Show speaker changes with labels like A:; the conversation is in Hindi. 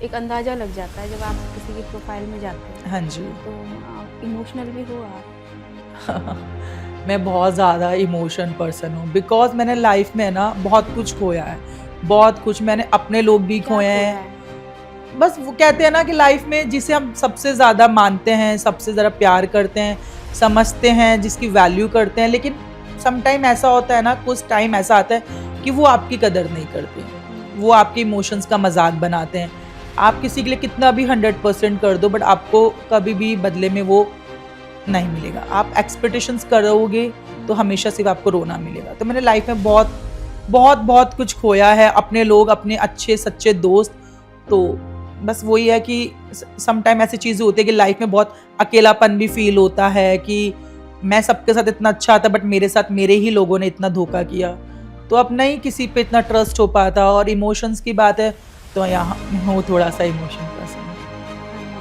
A: एक अंदाज़ा लग जाता है जब आप किसी की प्रोफ़ाइल में जाते हैं।
B: हाँ जी।
A: तो आप इमोशनल भी हो आप?
B: मैं बहुत ज़्यादा इमोशन पर्सन हूँ बिकॉज़ मैंने लाइफ़ में ना बहुत कुछ खोया है। बहुत कुछ मैंने अपने लोग भी
A: क्या
B: खोए
A: खोया
B: हैं।
A: है?
B: बस वो कहते हैं ना कि लाइफ़ में जिसे हम सबसे ज़्यादा मानते हैं, सबसे ज़्यादा प्यार करते हैं, समझते हैं, जिसकी वैल्यू करते हैं, लेकिन सम टाइम ऐसा होता है ना, कुछ टाइम ऐसा आता है कि वो आपकी कदर नहीं करते।
A: हुँ,
B: वो आपके इमोशंस का मज़ाक बनाते हैं। आप किसी के लिए कितना भी 100% कर दो बट आपको कभी भी बदले में वो नहीं मिलेगा। आप एक्सपेक्टेशंस करोगे तो
A: हुँ।
B: हमेशा सिर्फ़ आपको रोना मिलेगा। तो मैंने लाइफ़ में बहुत कुछ खोया है, अपने लोग, अपने अच्छे सच्चे दोस्त। तो बस वही है कि सम टाइम ऐसी चीज़ें होती है कि लाइफ़ में बहुत अकेलापन भी फ़ील होता है कि मैं सबके साथ इतना अच्छा था बट मेरे साथ मेरे ही लोगों ने इतना धोखा किया। तो अब नहीं किसी पे इतना ट्रस्ट हो पाता और इमोशंस की बात है तो यहाँ मैं हूँ थोड़ा-सा इमोशनल।